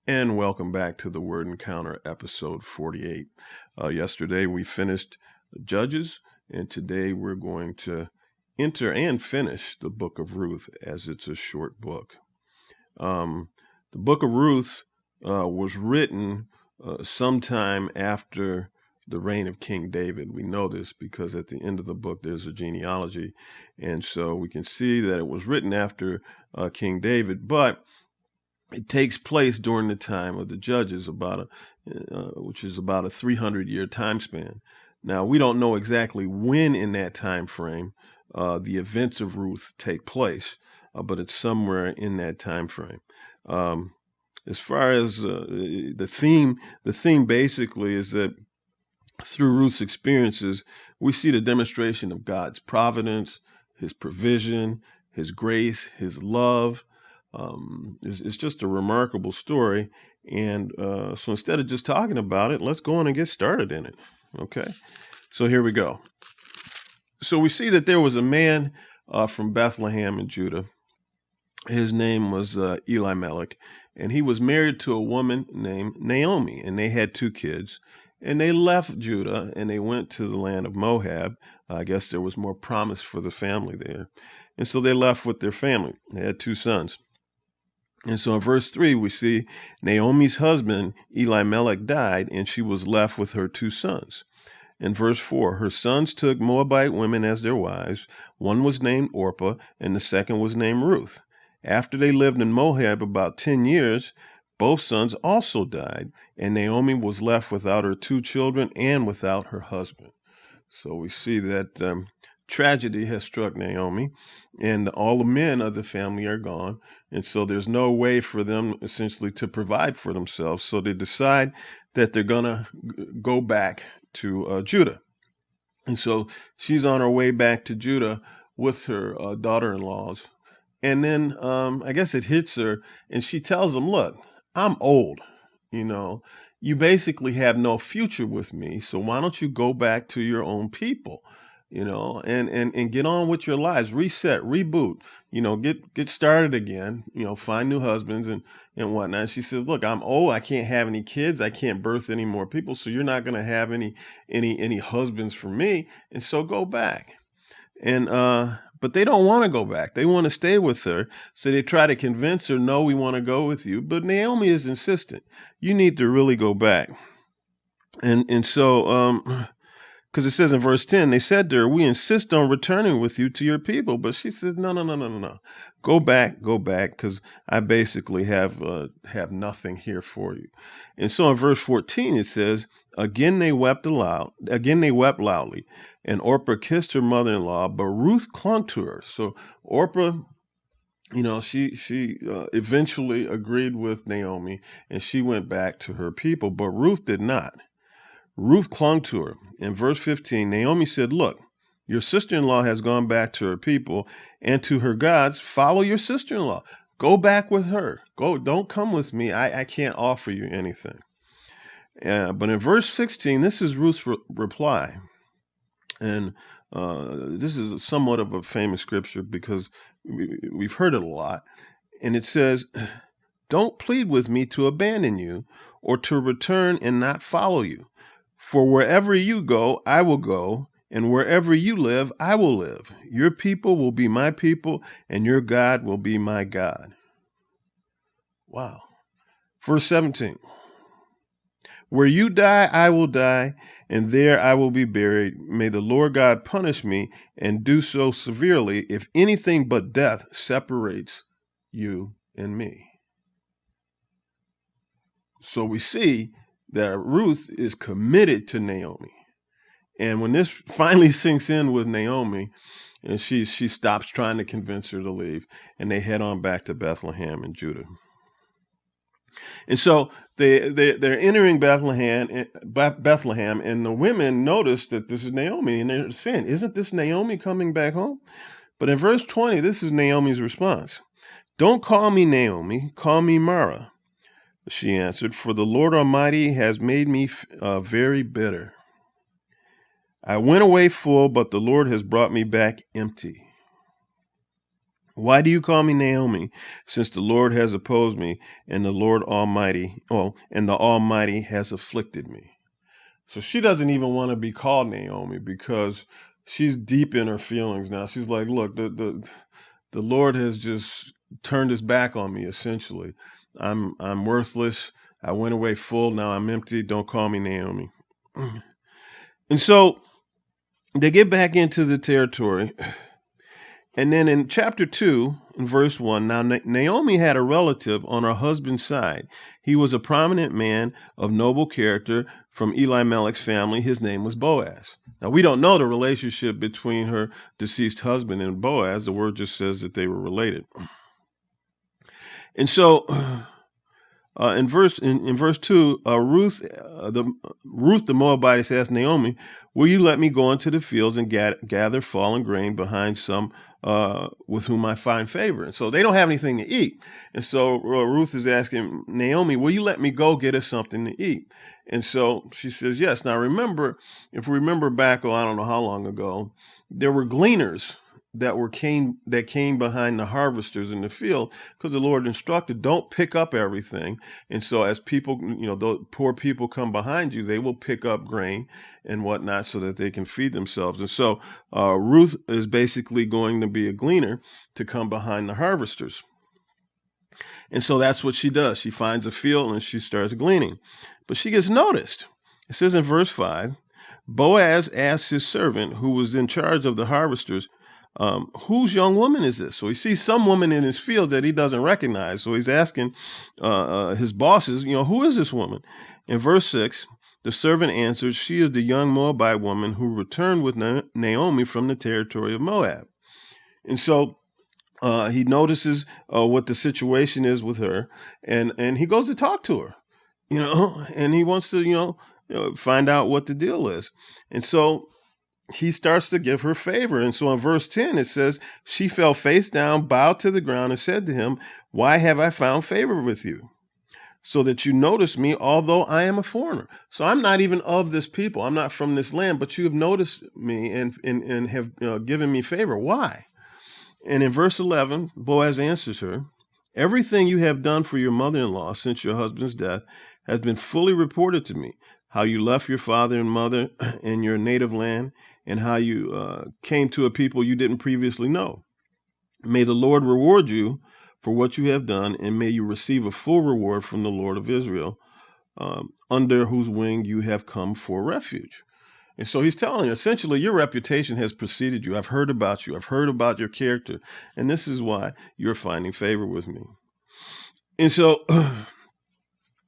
And welcome back to the Word Encounter, episode 48. Yesterday we finished Judges, and today we're going to enter and finish the book of Ruth, as it's a short book. The book of Ruth was written sometime after the reign of King David. We know this because at the end of the book there's a genealogy, and so we can see that it was written after King David, but it takes place during the time of the Judges, which is about a 300-year time span. Now, we don't know exactly when in that time frame the events of Ruth take place, but it's somewhere in that time frame. As far as the theme basically is that through Ruth's experiences, we see the demonstration of God's providence, His provision, His grace, His love. It's just a remarkable story. And so instead of just talking about it, let's go on and get started in it. Okay, so here we go. So we see that there was a man from Bethlehem in Judah. His name was Elimelech, and he was married to a woman named Naomi, and they had 2 kids. And they left Judah and they went to the land of Moab. I guess there was more promise for the family there. And so they left with their family. They had 2 sons. And so in verse 3, we see Naomi's husband, Elimelech, died, and she was left with her 2 sons. In verse 4, her sons took Moabite women as their wives. One was named Orpah, and the second was named Ruth. After they lived in Moab about 10 years, both sons also died, and Naomi was left without her 2 children and without her husband. So we see that tragedy has struck Naomi, and all the men of the family are gone. And so there's no way for them essentially to provide for themselves. So they decide that they're going to go back to Judah. And so she's on her way back to Judah with her daughter-in-laws. And then I guess it hits her, and she tells them, look, I'm old, you basically have no future with me. So why don't you go back to your own people? And get on with your lives, reset, reboot, get started again, find new husbands and whatnot. She says, look, I'm old. I can't have any kids. I can't birth any more people. So you're not going to have any husbands for me. And so go back. And, but they don't want to go back. They want to stay with her. So they try to convince her, no, we want to go with you. But Naomi is insistent. You need to really go back. And so, because it says in verse 10, they said to her, we insist on returning with you to your people. But she says, no. Go back, because I basically have nothing here for you. And so in verse 14, it says, again they wept loudly, and Orpah kissed her mother-in-law, but Ruth clung to her. So Orpah, she eventually agreed with Naomi, and she went back to her people, but Ruth did not. Ruth clung to her. In verse 15, Naomi said, look, your sister-in-law has gone back to her people and to her gods. Follow your sister-in-law. Go back with her. Don't come with me. I can't offer you anything. But in verse 16, this is Ruth's reply. And this is somewhat of a famous scripture because we've heard it a lot. And it says, don't plead with me to abandon you or to return and not follow you. For wherever you go, I will go, and wherever you live, I will live. Your people will be my people, and your God will be my God. Wow. Verse 17. Where you die, I will die, and there I will be buried. May the Lord God punish me, and do so severely, if anything but death separates you and me. So we see that Ruth is committed to Naomi. And when this finally sinks in with Naomi, and she stops trying to convince her to leave, and they head on back to Bethlehem in Judah. And so they're entering Bethlehem, and the women notice that this is Naomi, and they're saying, isn't this Naomi coming back home? But in verse 20, this is Naomi's response. Don't call me Naomi, call me Mara. She answered, for the Lord Almighty has made me very bitter. I went away full, but the Lord has brought me back empty. Why do you call me Naomi, since the Lord has opposed me, and the Almighty has afflicted me? So she doesn't even want to be called Naomi because she's deep in her feelings now. She's like, look, the Lord has just turned his back on me, essentially. I'm worthless. I went away full. Now I'm empty. Don't call me Naomi. And so they get back into the territory. And then in chapter 2, in verse 1, now Naomi had a relative on her husband's side. He was a prominent man of noble character from Elimelech's family. His name was Boaz. Now, we don't know the relationship between her deceased husband and Boaz. The word just says that they were related. And so in verse 2, Ruth the Moabitess asked Naomi, will you let me go into the fields and gather fallen grain behind some with whom I find favor? And so they don't have anything to eat. And so Ruth is asking Naomi, will you let me go get us something to eat? And so she says, yes. Now remember, if we remember back, I don't know how long ago, there were gleaners that came behind the harvesters in the field, because the Lord instructed, don't pick up everything. And so as people, those poor people come behind you, they will pick up grain and whatnot so that they can feed themselves. And so Ruth is basically going to be a gleaner to come behind the harvesters. And so that's what she does. She finds a field and she starts gleaning. But she gets noticed. It says in verse 5, Boaz asked his servant who was in charge of the harvesters, whose young woman is this? So he sees some woman in his field that he doesn't recognize. So he's asking his bosses, who is this woman? In verse 6, the servant answered, she is the young Moabite woman who returned with Naomi from the territory of Moab. And so he notices what the situation is with her, and he goes to talk to her, and he wants to, find out what the deal is. And so he starts to give her favor. And so in verse 10, it says, she fell face down, bowed to the ground, and said to him, why have I found favor with you, so that you notice me, although I am a foreigner? So I'm not even of this people. I'm not from this land, but you have noticed me and have given me favor. Why? And in verse 11, Boaz answers her, everything you have done for your mother-in-law since your husband's death has been fully reported to me, how you left your father and mother in your native land, and how you came to a people you didn't previously know. May the Lord reward you for what you have done, and may you receive a full reward from the Lord of Israel, under whose wing you have come for refuge. And so he's telling you, essentially, your reputation has preceded you. I've heard about you. I've heard about your character. And this is why you're finding favor with me. And so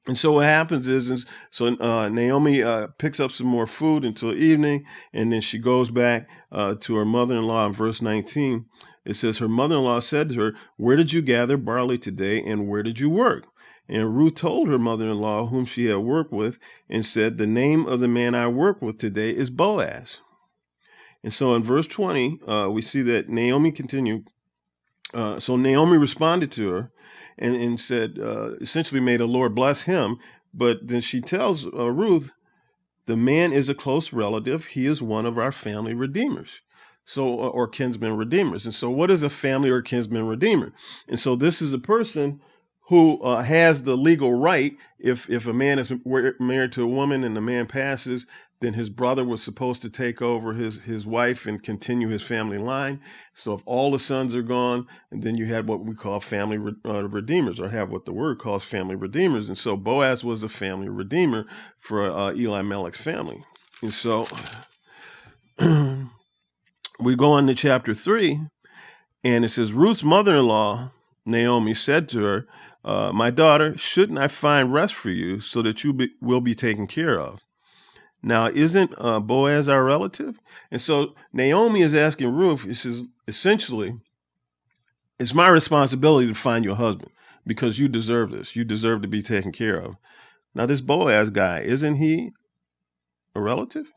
what happens is Naomi picks up some more food until evening, and then she goes back to her mother-in-law. In verse 19, it says, her mother-in-law said to her, where did you gather barley today, and where did you work? And Ruth told her mother-in-law, whom she had worked with, and said, the name of the man I work with today is Boaz. And so in verse 20, we see that Naomi continued. So Naomi responded to her and said, essentially, may the Lord bless him. But then she tells Ruth, the man is a close relative. He is one of our family redeemers. So, or kinsman redeemers. And so what is a family or kinsman redeemer? And so this is a person who has the legal right, if a man is married to a woman and the man passes, then his brother was supposed to take over his wife and continue his family line. So if all the sons are gone, and then you had what we call family redeemers, or have what the word calls family redeemers. And so Boaz was a family redeemer for Elimelech's family. And so we go on to chapter 3, and it says, Ruth's mother-in-law, Naomi, said to her, my daughter, shouldn't I find rest for you so that you will be taken care of? Now, isn't Boaz our relative? And so Naomi is asking Ruth, she says, essentially, it's my responsibility to find your husband because you deserve this. You deserve to be taken care of. Now, this Boaz guy, isn't he a relative?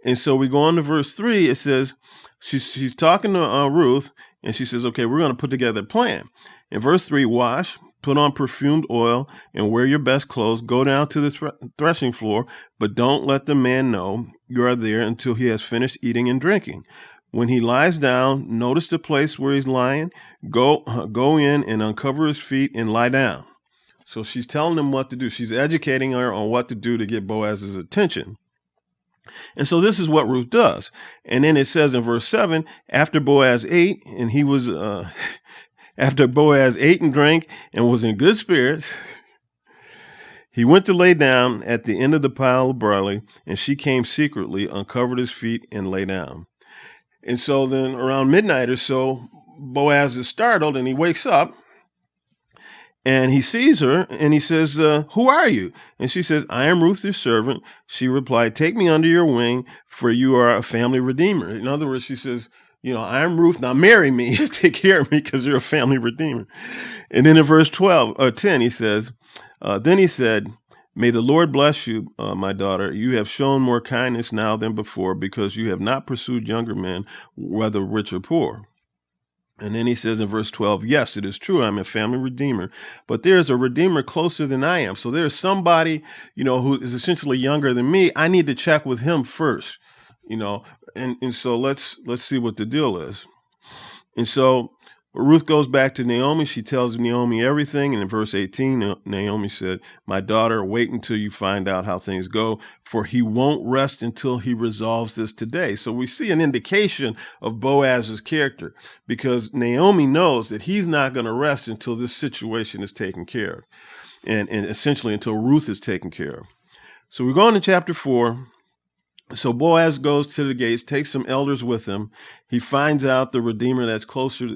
And so we go on to verse 3. It says, she's talking to Ruth, and she says, okay, we're going to put together a plan. In verse 3, wash, put on perfumed oil, and wear your best clothes. Go down to the threshing floor, but don't let the man know you are there until he has finished eating and drinking. When he lies down, notice the place where he's lying. Go in and uncover his feet and lie down. So she's telling him what to do. She's educating her on what to do to get Boaz's attention. And so this is what Ruth does. And then it says in verse 7, after Boaz ate and after Boaz ate and drank and was in good spirits, he went to lay down at the end of the pile of barley, and she came secretly, uncovered his feet, and lay down. And so then around midnight or so, Boaz is startled and he wakes up. And he sees her and he says, who are you? And she says, I am Ruth, your servant. She replied, take me under your wing, for you are a family redeemer. In other words, she says, I am Ruth. Now marry me. Take care of me because you're a family redeemer. And then in verse 10, he says, then he said, may the Lord bless you, my daughter. You have shown more kindness now than before because you have not pursued younger men, whether rich or poor. And then he says in verse 12, yes, it is true, I'm a family redeemer, but there is a redeemer closer than I am. So there's somebody, who is essentially younger than me. I need to check with him first, and so let's see what the deal is. And so Ruth goes back to Naomi. She tells Naomi everything. And in verse 18, Naomi said, my daughter, wait until you find out how things go, for he won't rest until he resolves this today. So we see an indication of Boaz's character because Naomi knows that he's not going to rest until this situation is taken care of and essentially until Ruth is taken care of. So we're going to chapter 4. So Boaz goes to the gates, takes some elders with him. He finds out the Redeemer that's closer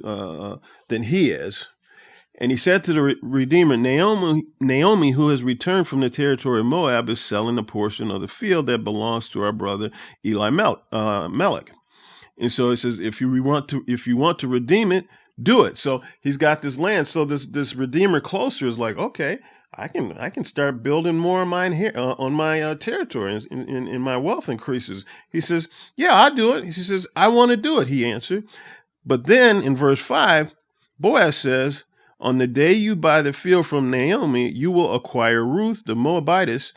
than he is. And he said to the Redeemer, Naomi, who has returned from the territory of Moab, is selling a portion of the field that belongs to our brother Elimelech. And so he says, if you want to redeem it, do it. So he's got this land. So this Redeemer closer is like, okay, I can start building more on my territory, and my wealth increases. He says, yeah, I'll do it. He says, I want to do it, he answered. But then in verse 5, Boaz says, on the day you buy the field from Naomi, you will acquire Ruth, the Moabitess,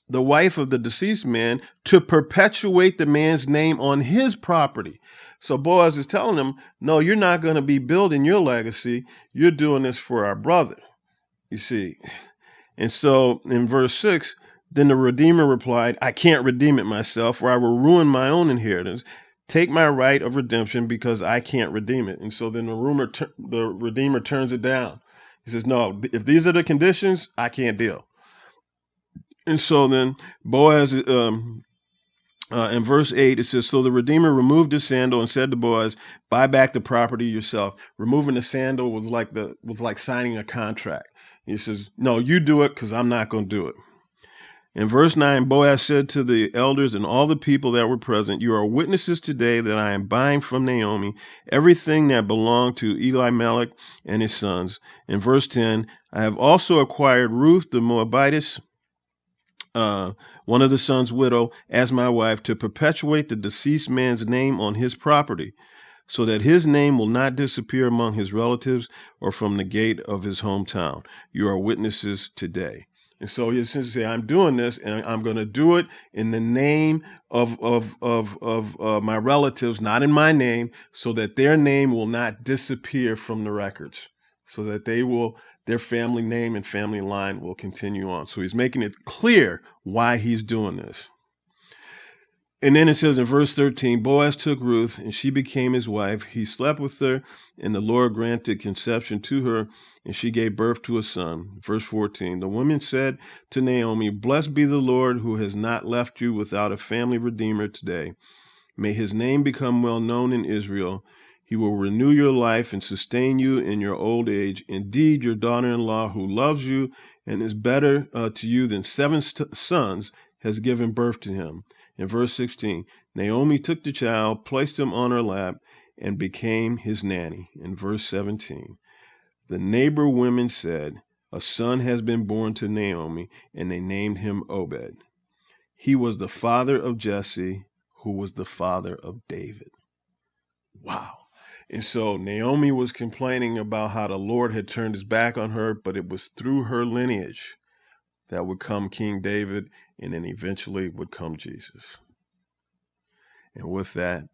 the wife of the deceased man, to perpetuate the man's name on his property. So Boaz is telling him, no, you're not going to be building your legacy. You're doing this for our brother, you see. And so in verse 6, then the Redeemer replied, I can't redeem it myself, or I will ruin my own inheritance. Take my right of redemption because I can't redeem it. And so then the Redeemer turns it down. He says, no, if these are the conditions, I can't deal. And so then Boaz, in verse 8, it says, so the Redeemer removed his sandal and said to Boaz, buy back the property yourself. Removing the sandal was like signing a contract. He says, no, you do it because I'm not going to do it. In verse 9, Boaz said to the elders and all the people that were present, you are witnesses today that I am buying from Naomi everything that belonged to Elimelech and his sons. In verse 10, I have also acquired Ruth, the Moabitess, one of the son's widow, as my wife, to perpetuate the deceased man's name on his property, so that his name will not disappear among his relatives or from the gate of his hometown. You are witnesses today. And so he essentially say, I'm doing this, and I'm going to do it in the name of my relatives, not in my name, so that their name will not disappear from the records, so that their family name and family line will continue on. So he's making it clear why he's doing this. And then it says in verse 13, Boaz took Ruth, and she became his wife. He slept with her, and the Lord granted conception to her, and she gave birth to a son. Verse 14, the woman said to Naomi, blessed be the Lord who has not left you without a family redeemer today. May his name become well known in Israel. He will renew your life and sustain you in your old age. Indeed, your daughter-in-law, who loves you and is better to you than 7 sons, has given birth to him. In verse 16, Naomi took the child, placed him on her lap, and became his nanny. In verse 17, the neighbor women said, a son has been born to Naomi, and they named him Obed. He was the father of Jesse, who was the father of David. Wow. And so Naomi was complaining about how the Lord had turned his back on her, but it was through her lineage that would come King David, and then eventually would come Jesus. And with that,